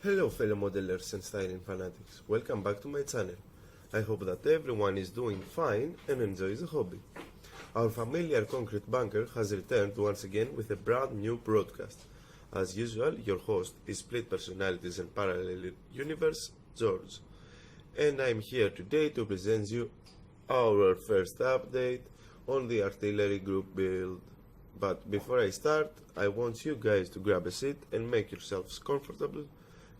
Hello fellow modelers and styling fanatics, welcome back to my channel. I hope that everyone is doing fine and enjoys the hobby. Our familiar concrete bunker has returned once again with a brand new broadcast. As usual, your host is Split Personalities and Parallel Universe, George. And I'm here today to present you our first update on the artillery group build. But before I start, I want you guys to grab a seat and make yourselves comfortable,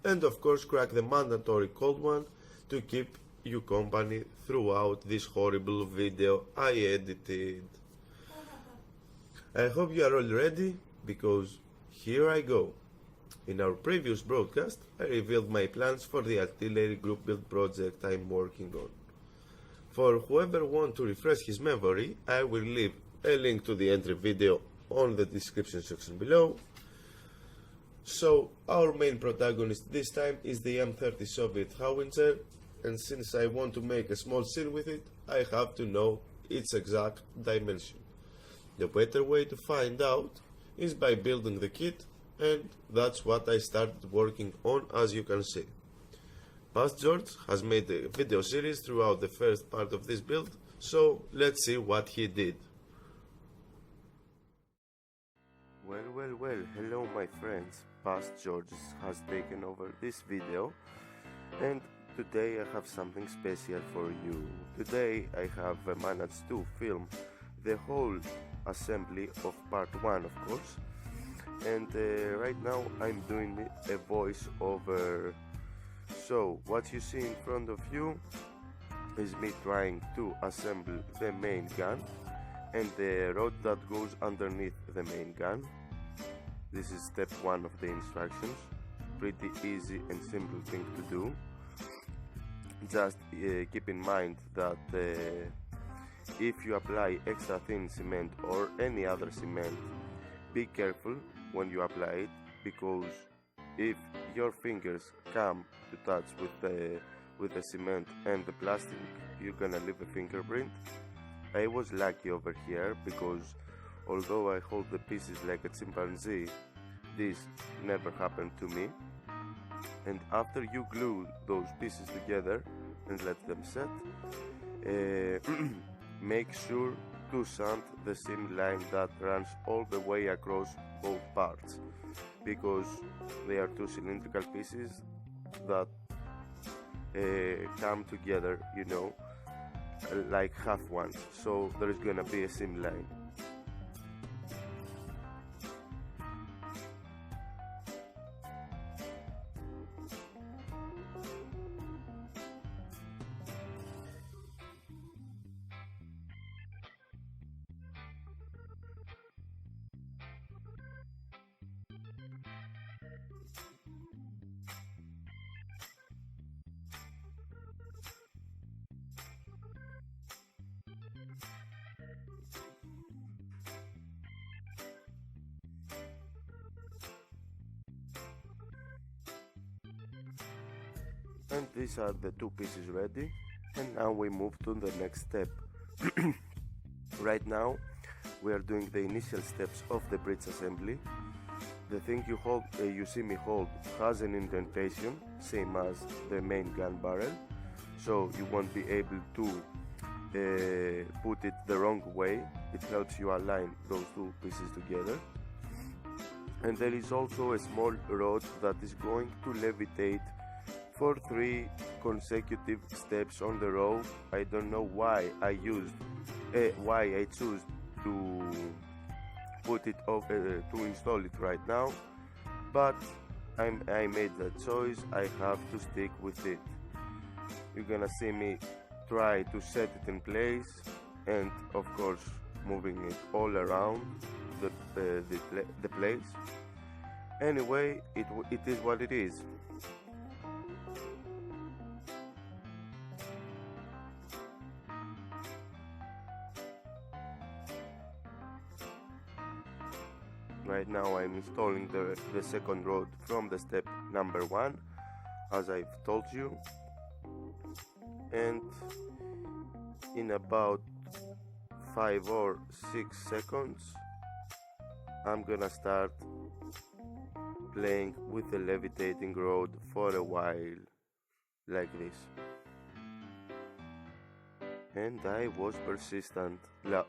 and of course crack the mandatory cold one to keep you company throughout this horrible video I edited. I hope you are all ready, because here I go. In our previous broadcast, I revealed my plans for the artillery group build project I'm working on. For whoever wants to refresh his memory, I will leave a link to the entry video on the description section below. So, our main protagonist this time is the M30 Soviet Howitzer, and since I want to make a small scene with it, I have to know its exact dimension. The better way to find out is by building the kit, and that's what I started working on, as you can see. Past George has made a video series throughout the first part of this build, so let's see what he did. Well, hello my friends. Past George has taken over this video, and today I have something special for you. Today I have managed to film the whole assembly of part 1, of course, and right now I'm doing a voice over. So what you see in front of you is me trying to assemble the main gun and the rod that goes underneath the main gun. This is step 1 of the instructions. Pretty easy and simple thing to do. Just keep in mind that if you apply extra thin cement or any other cement, be careful when you apply it, because if your fingers come to touch with the cement and the plastic, you're gonna leave a fingerprint. I was lucky over here, because although I hold the pieces like a chimpanzee, this never happened to me. And after you glue those pieces together and let them set, make sure to sand the seam line that runs all the way across both parts, because they are two cylindrical pieces that come together, you know, like half ones, so there is gonna be a seam line. And these are the two pieces ready, and now we move to the next step. Right now we are doing the initial steps of the bridge assembly. The thing you see me hold has an indentation, same as the main gun barrel, so you won't be able to put it the wrong way. It helps you align those two pieces together. And there is also a small rod that is going to levitate for 3 consecutive steps on the row. I don't know why I choose to put it over to install it right now, but I made that choice. I have to stick with it. You're gonna see me try to set it in place, and of course moving it all around the place. Anyway, it is what it is. Right now I'm installing the second rod from the step number 1, as I've told you, and in about 5 or 6 seconds I'm gonna start playing with the levitating rod for a while, like this. And I was persistent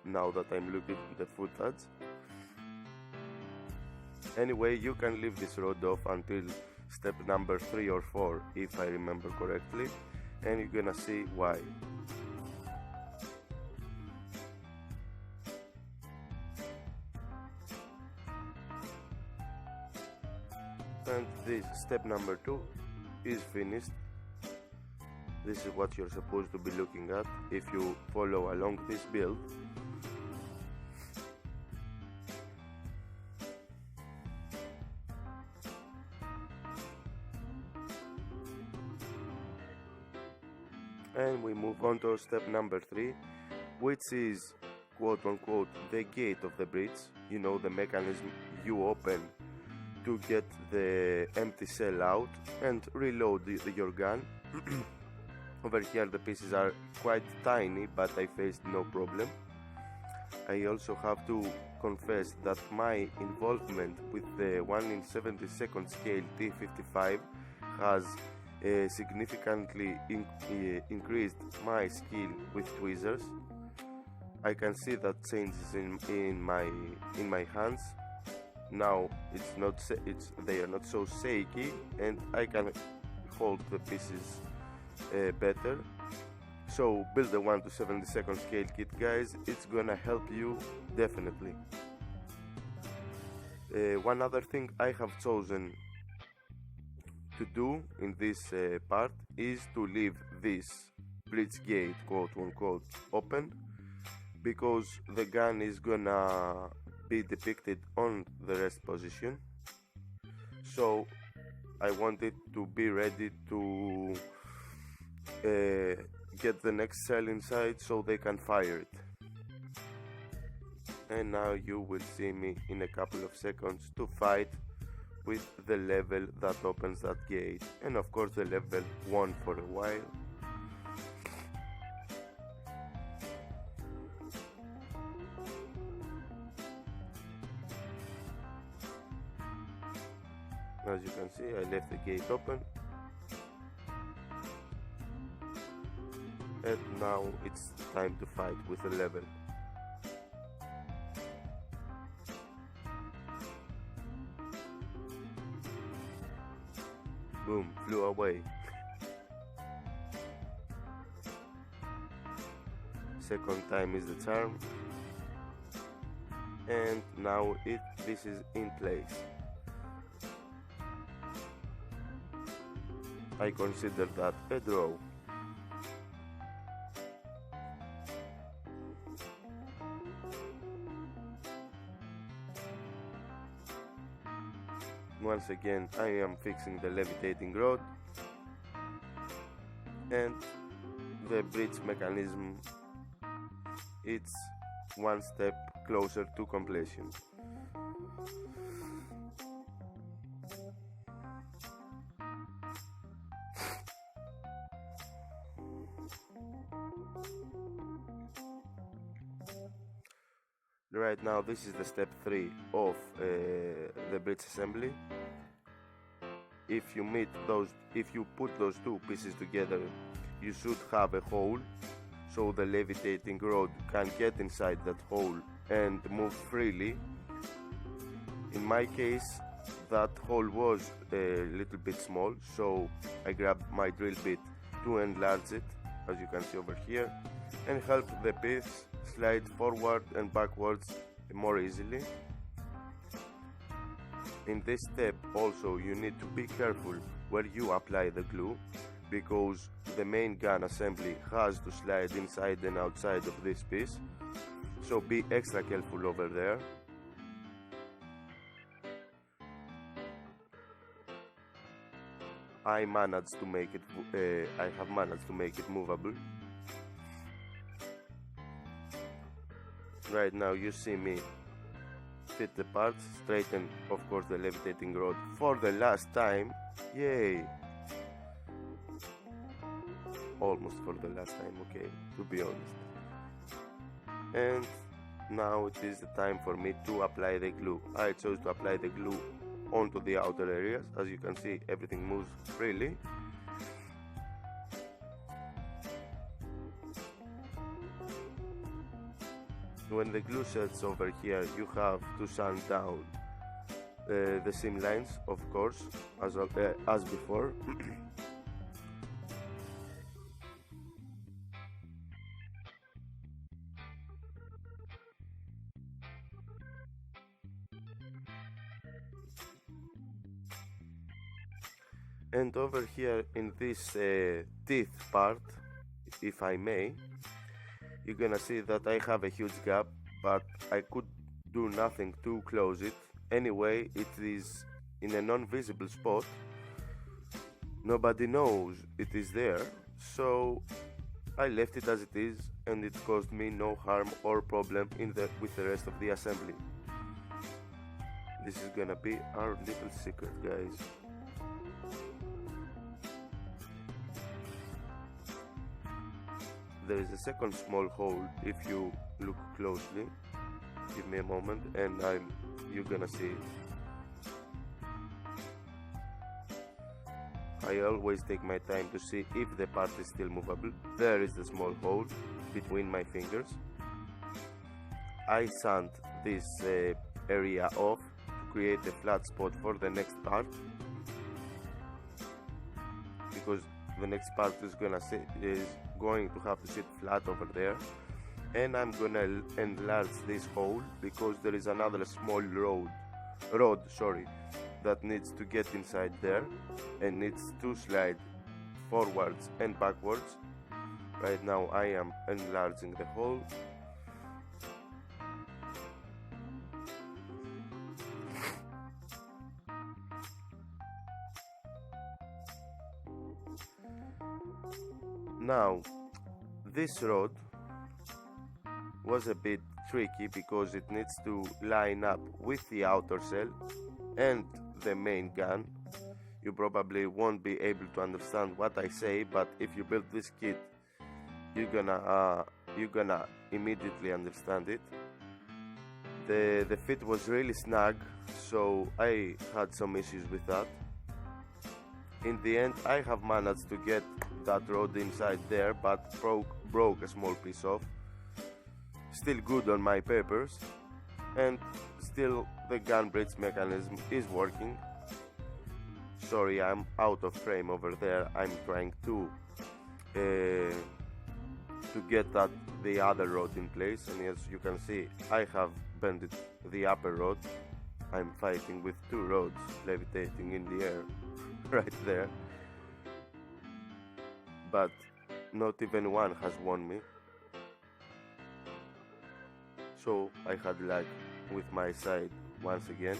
now that I'm looking at the footage. Anyway, you can leave this rod off until step number 3 or 4, if I remember correctly, and you're gonna see why. And this step number 2 is finished. This is what you're supposed to be looking at if you follow along this build. And we move on to step number 3, which is quote unquote the gate of the bridge. You know, the mechanism you open to get the empty cell out and reload your gun. Over here the pieces are quite tiny, but I faced no problem. I also have to confess that my involvement with the 1 in 72nd scale T55 has significantly increased my skill with tweezers. I can see that changes in my hands. Now they are not so shaky, and I can hold the pieces better. So build a 1 to 72nd scale kit, guys. It's gonna help you definitely. One other thing I have chosen to do in this part is to leave this bridge gate quote unquote open, because the gun is gonna be depicted on the rest position. So I want it to be ready to get the next cell inside so they can fire it. And now you will see me in a couple of seconds to fight with the level that opens that gate, and of course the level 1 for a while. As you can see, I left the gate open, and now it's time to fight with the level. Boom, flew away. Second time is the charm, and now this is in place. I consider that a draw. Once again, I am fixing the levitating rod, and the bridge mechanism, it's one step closer to completion. Right now, this is the step 3 of the bridge assembly. If you put those two pieces together, you should have a hole, so the levitating rod can get inside that hole and move freely. In my case, that hole was a little bit small, so I grabbed my drill bit to enlarge it, as you can see over here, and help the piece slide forward and backwards more easily. In this step also you need to be careful where you apply the glue, because the main gun assembly has to slide inside and outside of this piece, so be extra careful over there. I have managed to make it movable. Right now you see me fit the parts, straighten of course the levitating rod for the last time. Yay! Almost for the last time, okay, to be honest. And now it is the time for me to apply the glue. I chose to apply the glue onto the outer areas. As you can see, everything moves freely. When the glue sets over here, you have to sand down the seam lines, of course, as before. And over here in this teeth part, if I may, you're gonna see that I have a huge gap, but I could do nothing to close it. Anyway, it is in a non-visible spot. Nobody knows it is there, so I left it as it is, and it caused me no harm or problem with the rest of the assembly. This is gonna be our little secret, guys. There is a second small hole if you look closely. Give me a moment and you're gonna see it. I always take my time to see if the part is still movable. There is the small hole between my fingers. I sand this area off to create a flat spot for the next part, because the next part is going to have to sit flat over there, and I'm gonna enlarge this hole because there is another small rod that needs to get inside there and needs to slide forwards and backwards. Right now I am enlarging the hole. Now, this rod was a bit tricky because it needs to line up with the outer shell and the main gun. You probably won't be able to understand what I say, but if you build this kit, you're gonna immediately understand it. The fit was really snug, so I had some issues with that. In the end, I have managed to get that rod inside there, but broke a small piece off. Still good on my papers, and still the gun bridge mechanism is working. Sorry, I'm out of frame over there. I'm trying to get the other rod in place, and as you can see, I have bended the upper rod. I'm fighting with two rods levitating in the air right there, but not even one has won me, so I had luck with my side once again.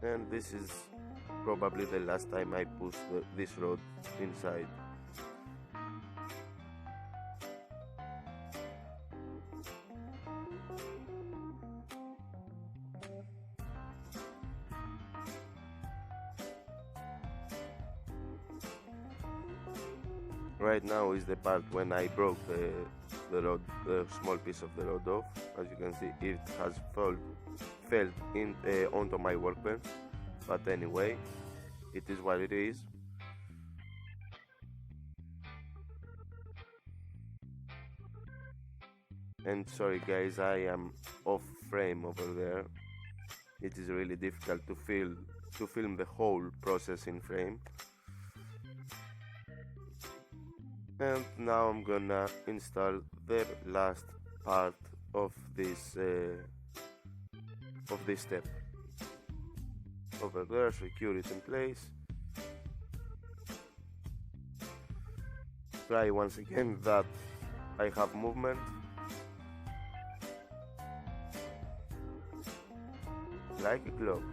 And this is probably the last time I push this rod inside. Right now is the part when I broke the rod, the small piece of the rod off. As you can see, it has fell onto my workbench, but anyway, it is what it is. And sorry guys, I am off frame over there. It is really difficult to film the whole process in frame. And now I'm gonna install the last part of this step. Over there, secure it in place. Try once again that I have movement. Like a glove.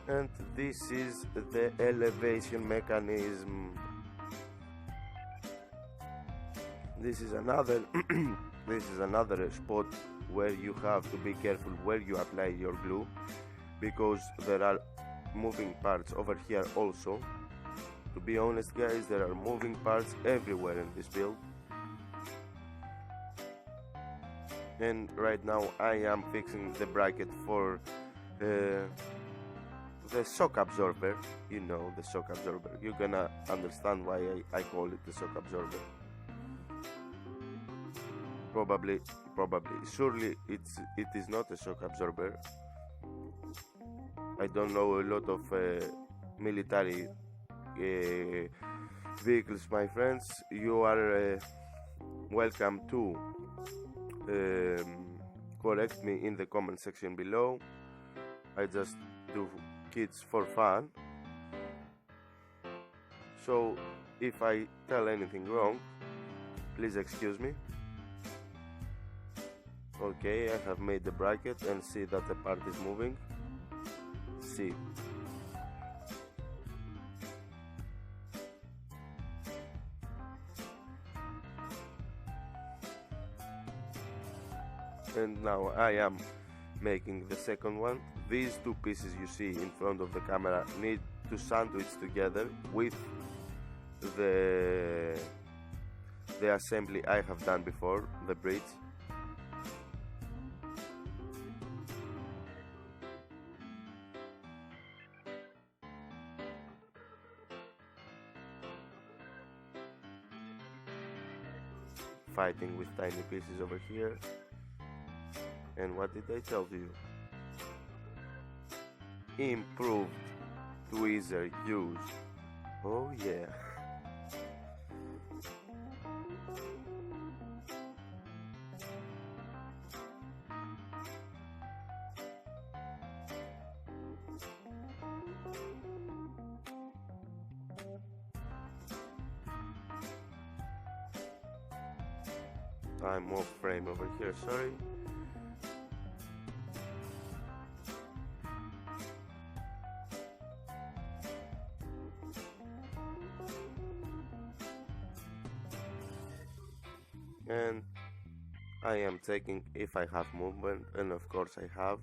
And this is the elevation mechanism. This is another this is another spot where you have to be careful where you apply your glue, because there are moving parts over here also. To be honest, guys, there are moving parts everywhere in this build. And right now I am fixing the bracket for the shock absorber. You know, the shock absorber. You're gonna understand why I call it the shock absorber. Probably, surely it is not a shock absorber. I don't know a lot of military vehicles, my friends. You are welcome to correct me in the comment section below. I just do kids for fun, so if I tell anything wrong, please excuse me. Okay, I have made the bracket and see that the part is moving. See. And now I am making the second one. These two pieces you see in front of the camera need to sandwich together with the assembly I have done before, the bridge. Fighting with tiny pieces over here. And what did I tell you? Improved tweezer use. Oh yeah. I'm off frame over here, sorry. And I am checking if I have movement, and of course I have.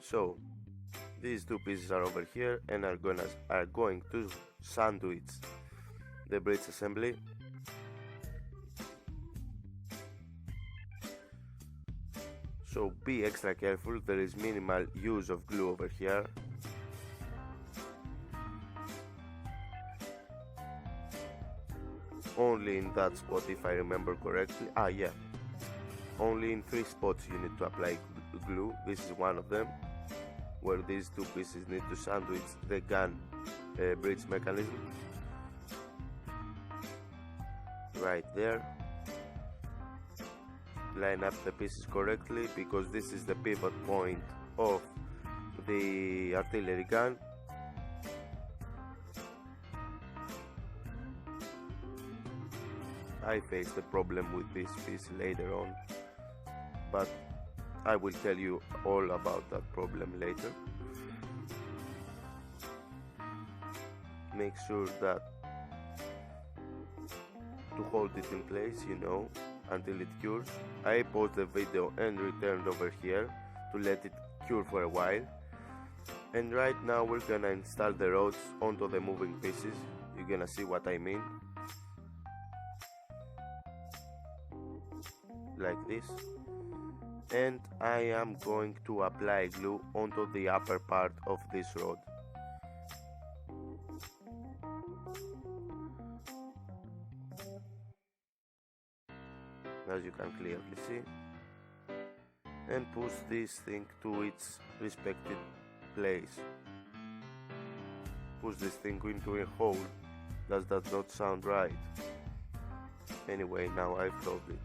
So these two pieces are over here and are going to sandwich the bridge assembly. So be extra careful, there is minimal use of glue over here. Only in that spot, if I remember correctly. Yeah, only in 3 spots you need to apply glue. This is one of them, where these two pieces need to sandwich the gun bridge mechanism. Right there. Line up the pieces correctly, because this is the pivot point of the artillery gun. I faced a problem with this piece later on, but I will tell you all about that problem later. Make sure that to hold it in place, you know, until it cures. I paused the video and returned over here to let it cure for a while. And right now we're gonna install the rods onto the moving pieces. You're gonna see what I mean. Like this. And I am going to apply glue onto the upper part of this rod. As you can clearly see, and push this thing to its respective place. Push this thing into a hole. Does that not sound right? Anyway, now I've solved it.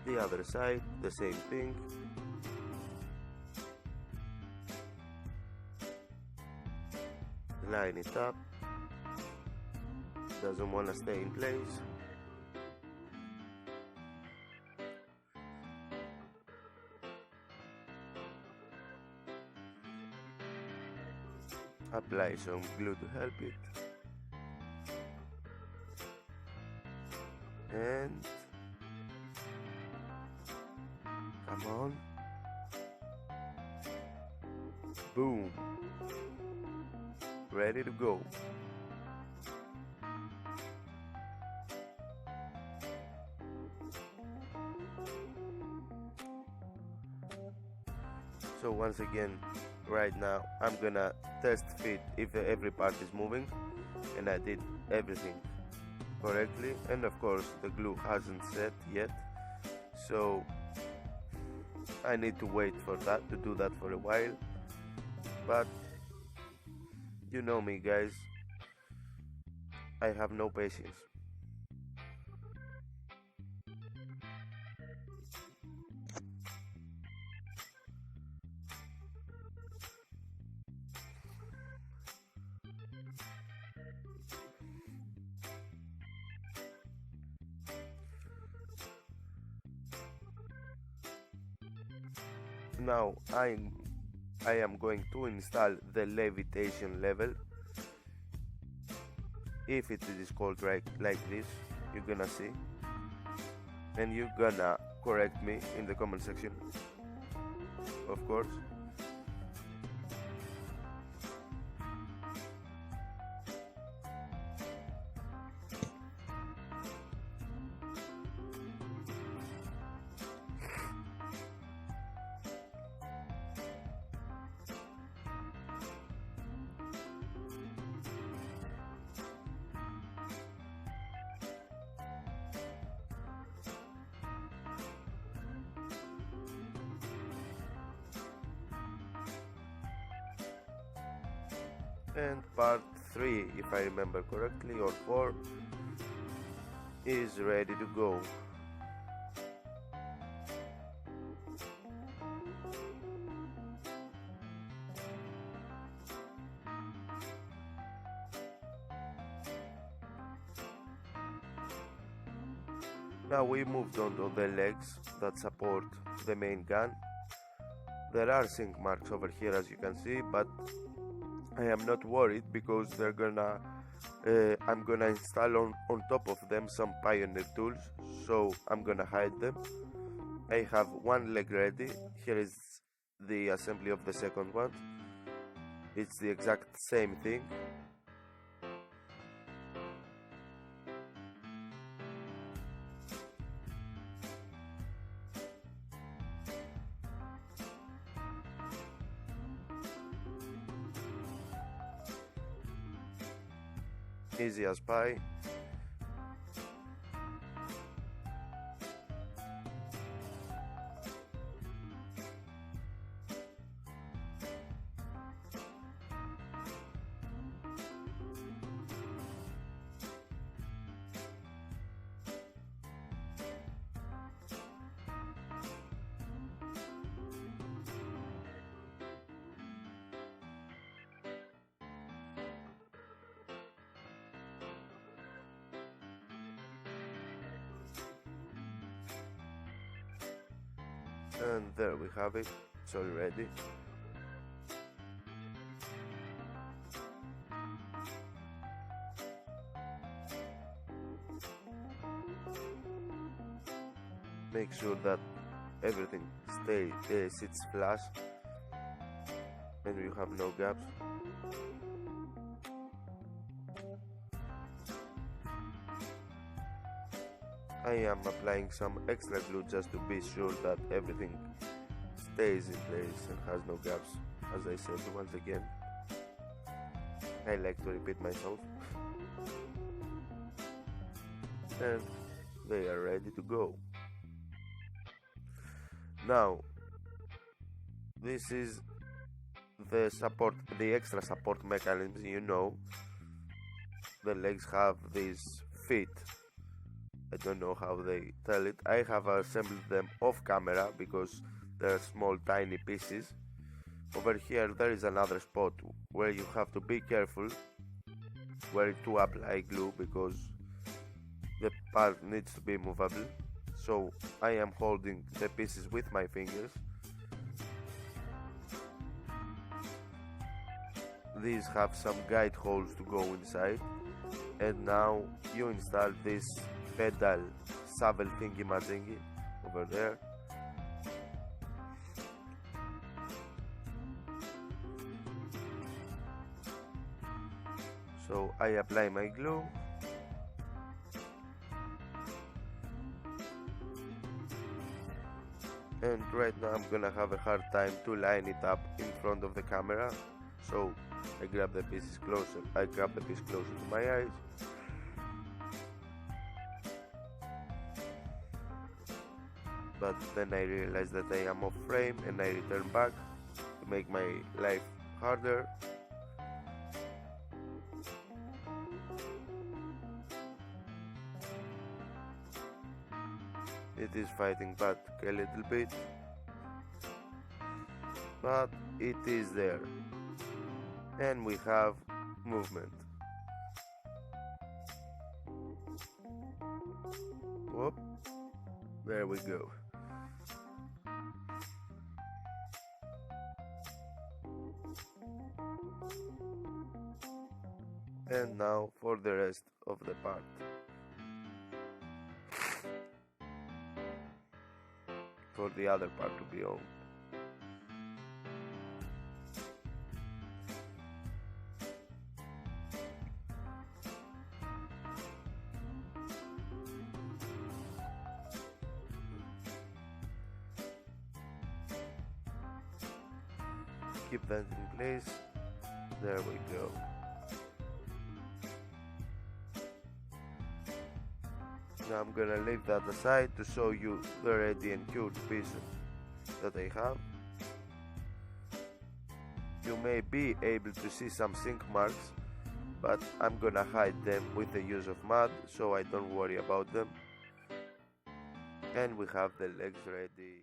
The other side, the same thing. Line it up. Doesn't want to stay in place. Apply some glue to help it. And come on. Boom. Ready to go. So once again, right now I'm gonna test fit if every part is moving, and I did everything correctly, and of course the glue hasn't set yet, so I need to wait for that, to do that for a while. But you know me, guys, I have no patience. Now I am going to install the levitation level. If it is called right like this, you're gonna see, and you're gonna correct me in the comment section, of course. And part 3, if I remember correctly, or 4, is ready to go. Now we moved on to the legs that support the main gun. There are sink marks over here, as you can see, but I am not worried because they're gonna I'm gonna install on top of them some Pioneer tools, so I'm gonna hide them. I have one leg ready. Here is the assembly of the second one. It's the exact same thing. Easy as pie. And there we have it, it's all ready. Make sure that everything sits flush and you have no gaps. I am applying some extra glue just to be sure that everything stays in place and has no gaps. As I said once again, I like to repeat myself. And they are ready to go. Now, this is the support, the extra support mechanism. You know, the legs have these feet I don't know how they tell it. I have assembled them off camera because they're small tiny pieces. Over here there is another spot where you have to be careful where to apply glue because the part needs to be movable. So I am holding the pieces with my fingers. These have some guide holes to go inside, and now you install this pedal shovel thingy majingy over there. So I apply my glue, and right now I'm gonna have a hard time to line it up in front of the camera, so I grab the piece closer to my eyes. But then I realize that I am off frame and I return back to make my life harder. It is fighting back a little bit, but it is there, and we have movement. Whoop, there we go. And now for the rest of the part. For the other part to be owned. Keep that in place. There we go. Now I'm gonna leave that aside to show you the ready and cured piece that I have. You may be able to see some sink marks, but I'm gonna hide them with the use of mud, so I don't worry about them. And we have the legs ready.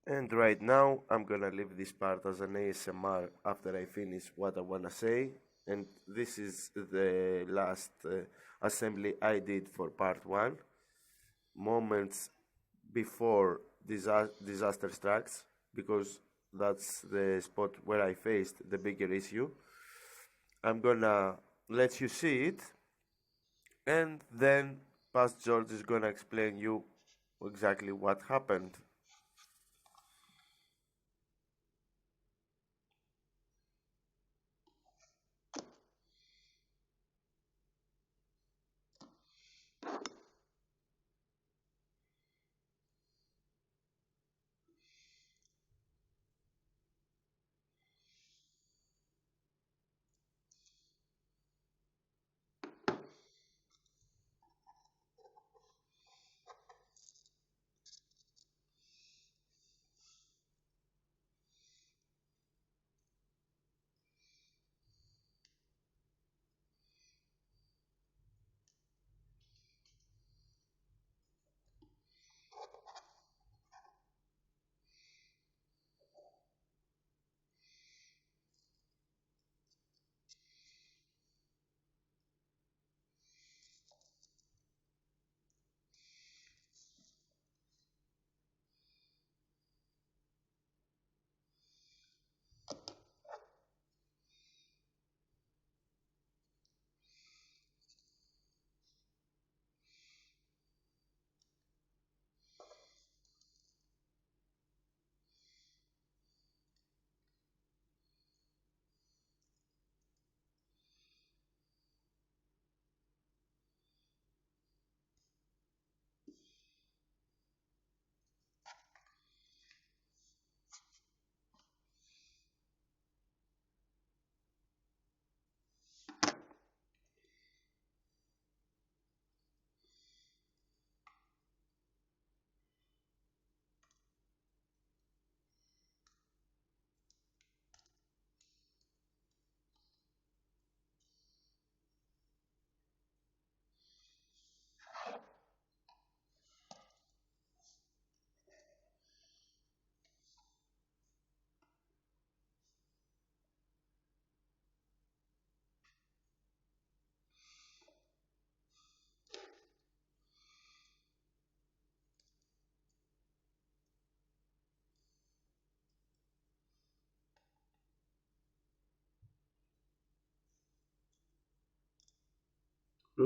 And right now I'm gonna leave this part as an ASMR after I finish what I wanna say. And this is the last assembly I did for part 1, moments before disaster strikes, because that's the spot where I faced the bigger issue. I'm gonna let you see it, and then Past George is gonna explain you exactly what happened.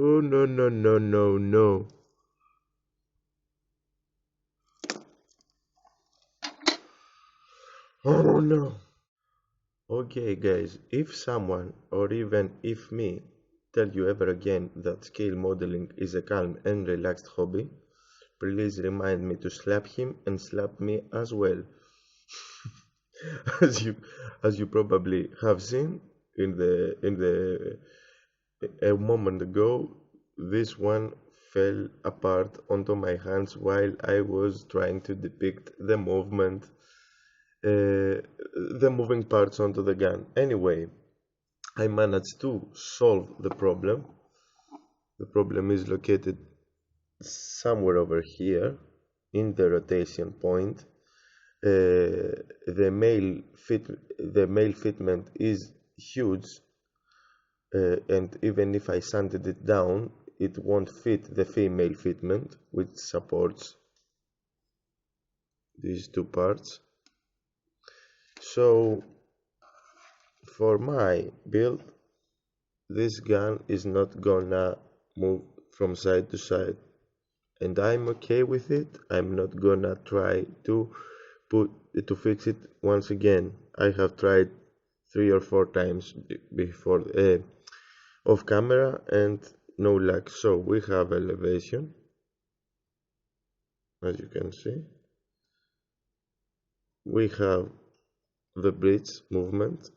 Oh, no, no, no, no, no. Oh, no. Okay, guys, if someone, or even if me, tell you ever again that scale modeling is a calm and relaxed hobby, please remind me to slap him and slap me as well. as you probably have seen in the a moment ago, this one fell apart onto my hands while I was trying to depict the moving parts onto the gun. Anyway, I managed to solve the problem. The problem is located somewhere over here in the rotation point. The male fitment is huge, and even if I sanded it down, it won't fit the female fitment, which supports these two parts. So for my build, this gun is not gonna move from side to side, and I'm okay with it. I'm not gonna try to fix it once again. I have tried 3 or 4 times before off camera and no luck. So we have elevation, as you can see. We have the bridge movement.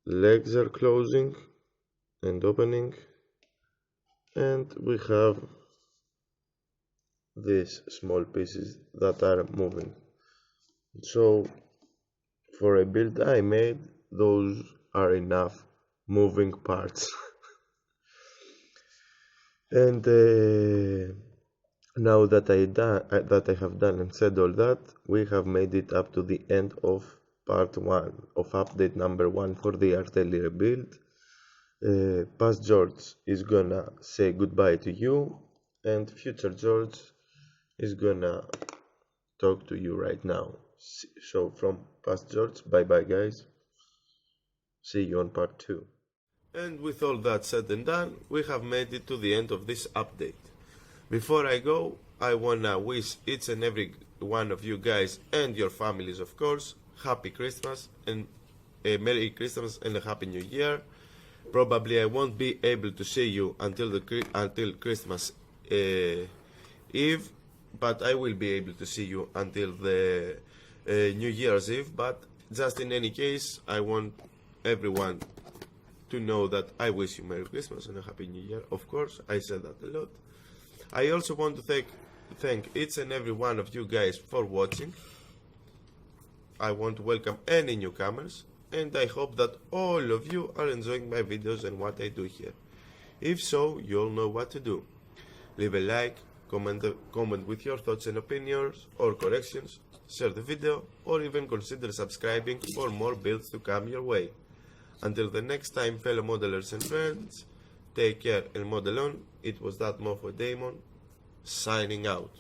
Legs are closing and opening, and we have these small pieces that are moving. So for a build I made, those are enough moving parts. And now that I have done and said all that, we have made it up to the end of part 1 of update number 1 for the artillery build. Past George is gonna say goodbye to you, and future George is gonna talk to you right now. So from Past George, bye bye guys. See you on part 2. And with all that said and done, we have made it to the end of this update. Before I go, I wanna wish each and every one of you guys and your families, of course, Happy Christmas and a Merry Christmas and a Happy New Year. Probably I won't be able to see you until Christmas Eve, but I will be able to see you until the New Year's Eve. But just in any case, I want everyone to know that I wish you Merry Christmas and a Happy New Year. Of course, I said that a lot. I also want to thank each and every one of you guys for watching. I want to welcome any newcomers, and I hope that all of you are enjoying my videos and what I do here. If so, you all know what to do. Leave a like, comment with your thoughts and opinions or corrections, share the video, or even consider subscribing for more builds to come your way. Until the next time, fellow modelers and friends, take care and model on. It was that Mofo Damon, signing out.